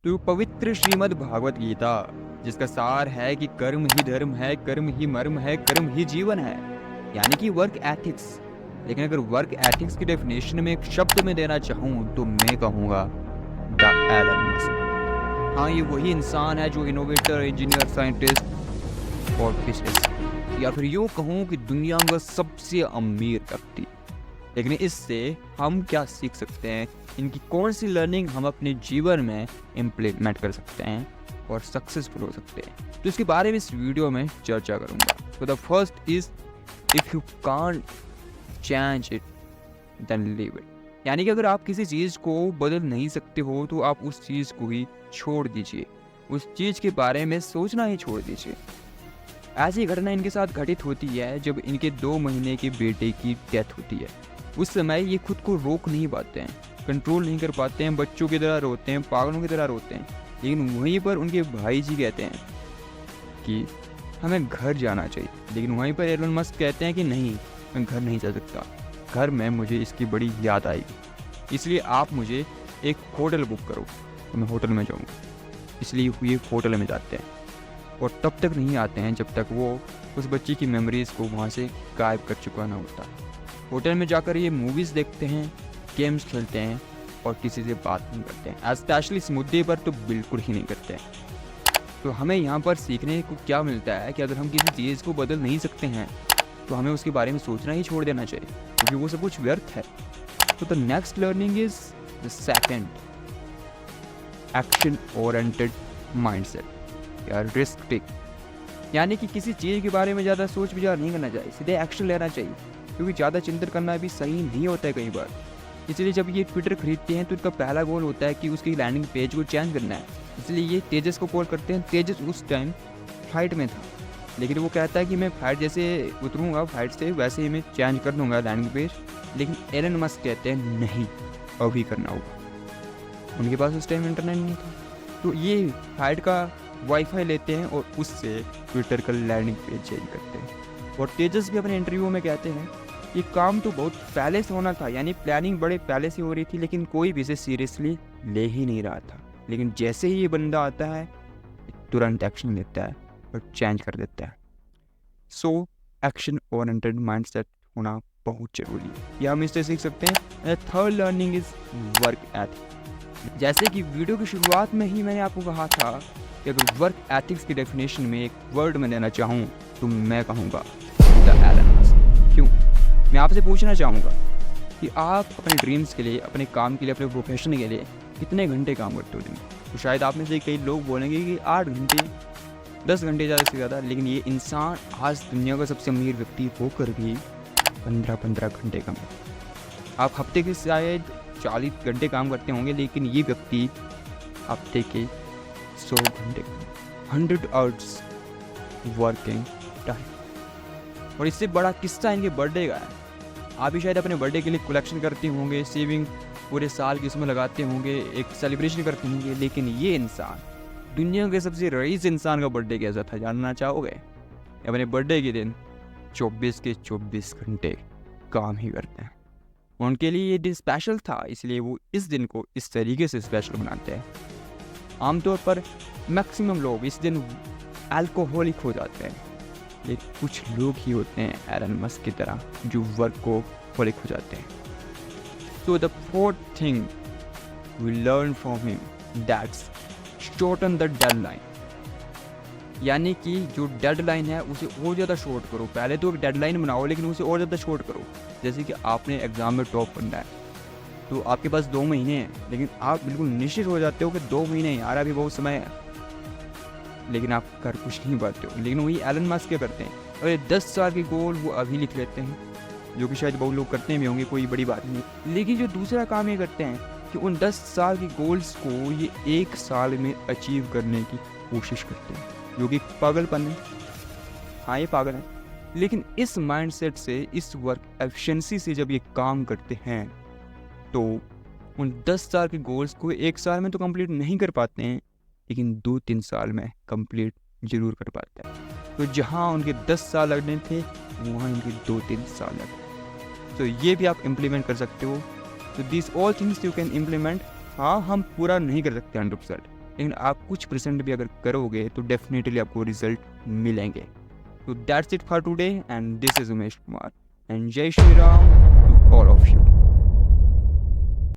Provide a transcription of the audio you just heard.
तो पवित्र श्रीमद् भागवत गीता, जिसका सार है कि कर्म ही धर्म है, कर्म ही मर्म है, कर्म ही जीवन है, यानी कि वर्क एथिक्स। लेकिन अगर वर्क एथिक्स की डेफिनेशन में एक शब्द में देना चाहूँ तो मैं कहूँगा द एलन मस्क। हाँ, ये वही इंसान है जो इनोवेटर, इंजीनियर, साइंटिस्ट और फिजिसिस्ट, या फिर यूँ कहूँ कि दुनिया का सबसे अमीर व्यक्ति। लेकिन इससे हम क्या सीख सकते हैं, इनकी कौन सी लर्निंग हम अपने जीवन में इम्प्लीमेंट कर सकते हैं और सक्सेसफुल हो सकते हैं, तो इसके बारे में इस वीडियो में चर्चा करूंगा। तो the first is, if you can't change it then leave it. यानी कि अगर आप किसी चीज़ को बदल नहीं सकते हो तो आप उस चीज़ को ही छोड़ दीजिए, उस चीज़ के बारे में सोचना ही छोड़ दीजिए। ऐसी घटना इनके साथ घटित होती है जब इनके 2 महीने के बेटे की डेथ होती है। उस समय ये खुद को रोक नहीं पाते हैं, कंट्रोल नहीं कर पाते हैं, बच्चों की तरह रोते हैं, पागलों की तरह रोते हैं। लेकिन वहीं पर उनके भाई जी कहते हैं कि हमें घर जाना चाहिए। लेकिन वहीं पर एलन मस्क कहते हैं कि नहीं, मैं घर नहीं जा सकता, घर में मुझे इसकी बड़ी याद आएगी, इसलिए आप मुझे एक होटल बुक करो तो मैं होटल में जाऊँगा। इसलिए ये होटल में जाते हैं और तब तक नहीं आते हैं जब तक वो उस बच्ची की मेमोरीज़ को वहाँ से गायब कर चुका ना होता। होटल में जाकर ये मूवीज़ देखते हैं, गेम्स खेलते हैं और किसी से बात नहीं करते हैं। स्पेशली इस मुद्दे पर तो बिल्कुल ही नहीं करते हैं। तो हमें यहाँ पर सीखने को क्या मिलता है कि अगर हम किसी चीज़ को बदल नहीं सकते हैं तो हमें उसके बारे में सोचना ही छोड़ देना चाहिए, क्योंकि वो सब कुछ व्यर्थ है। तो the next learning is the second, action oriented mindset या रिस्क टेक। यानी कि किसी चीज़ के बारे में ज़्यादा सोच विचार नहीं करना चाहिए, सीधे एक्शन लेना चाहिए, क्योंकि ज़्यादा चिंतन करना भी सही नहीं होता है कई बार। इसलिए जब ये ट्विटर खरीदते हैं तो इनका पहला गोल होता है कि उसकी लैंडिंग पेज को चेंज करना है। इसलिए ये तेजस को कॉल करते हैं। तेजस उस टाइम फ्लाइट में था, लेकिन वो कहता है कि मैं फ्लाइट जैसे उतरूँगा फ्लाइट से वैसे ही मैं चेंज कर दूँगा लैंडिंग पेज। लेकिन एलन मस्क कहते हैं नहीं, अभी करना होगा। उनके पास उस टाइम इंटरनेट नहीं था, तो ये फ्लाइट का वाईफाई लेते हैं और उससे ट्विटर का लैंडिंग पेज चेंज करते हैं। और तेजस भी अपने इंटरव्यू में कहते हैं ये काम तो बहुत पहले से होना था, यानी प्लानिंग बड़े पहले से हो रही थी, लेकिन कोई भी इसे सीरियसली ले ही नहीं रहा था। लेकिन जैसे ही ये बंदा आता है तुरंत एक्शन लेता है और चेंज कर देता है। सो एक्शन ओरिएंटेड माइंडसेट होना बहुत जरूरी है, यह हम इससे सीख सकते हैं। Third learning is work ethic. जैसे कि वीडियो की शुरुआत में ही मैंने आपको कहा था कि अगर वर्क एथिक्स की डेफिनेशन में एक वर्ड में देना चाहूँ तो मैं कहूँगा द एलन मस्क। क्यों? मैं आपसे पूछना चाहूँगा कि आप अपने ड्रीम्स के लिए, अपने काम के लिए, अपने प्रोफेशन के लिए कितने घंटे काम करते हो दिन में? तो शायद आप में से कई लोग बोलेंगे कि 8 घंटे, 10 घंटे ज़्यादा से ज़्यादा। लेकिन ये इंसान आज दुनिया का सबसे अमीर व्यक्ति होकर भी 15-15 घंटे काम करता। आप हफ्ते के शायद 40 घंटे काम करते होंगे, लेकिन ये व्यक्ति हफ्ते के 100 घंटे, 100 आवर्स वर्किंग टाइम। और इससे बड़ा किस्सा इनके बर्थडे का है। आप भी शायद अपने बर्थडे के लिए कलेक्शन करते होंगे, सेविंग पूरे साल की उसमें लगाते होंगे, एक सेलिब्रेशन करते होंगे। लेकिन ये इंसान, दुनिया के सबसे रईस इंसान का बर्थडे कैसा था जानना चाहोगे? अपने बर्थडे के दिन 24 के 24 घंटे काम ही करते हैं। उनके लिए ये दिन स्पेशल था, इसलिए वो इस दिन को इस तरीके से स्पेशल बनाते हैं। आमतौर पर मैक्सिमम लोग इस दिन अल्कोहलिक हो जाते हैं, लेकिन कुछ लोग ही होते हैं एलन मस्क की तरह जो वर्क को होलिक हो जाते हैं। So the fourth thing we learn from him, that's shorten the deadline। यानी कि जो डेडलाइन है उसे और ज़्यादा शॉर्ट करो। पहले तो एक डेडलाइन बनाओ, लेकिन उसे और ज़्यादा शॉर्ट करो। जैसे कि आपने एग्ज़ाम में टॉप करना है तो आपके पास 2 महीने हैं, लेकिन आप बिल्कुल निश्चित हो जाते हो कि 2 महीने यार अभी बहुत समय है, लेकिन आप कर कुछ नहीं पाते हो। लेकिन वही एलन मस्क क्या करते हैं, अरे 10 साल के गोल वो अभी लिख लेते हैं, जो कि शायद बहुत लोग करते भी होंगे, कोई बड़ी बात नहीं। लेकिन जो दूसरा काम ये करते हैं कि उन 10 साल के गोल्स को ये 1 साल में अचीव करने की कोशिश करते हैं, जो कि पागलपन है। हाँ, ये पागल है। लेकिन इस माइंडसेट से, इस वर्क एफिशिएंसी से जब ये काम करते हैं तो उन 10 साल के गोल्स को 1 साल में तो कंप्लीट नहीं कर पाते हैं, लेकिन 2-3 साल में कंप्लीट जरूर कर पाते हैं। तो जहाँ उनके 10 साल लगने थे वहाँ इनके 2-3 साल लगे। तो ये भी आप इम्प्लीमेंट कर सकते हो। तो this all things you can implement. हाँ, हम पूरा नहीं कर सकते 100%, लेकिन आप कुछ परसेंट भी अगर करोगे तो डेफिनेटली आपको रिजल्ट मिलेंगे। तो that's it for today and this is Umesh Kumar and जय Shri Ram to all of you.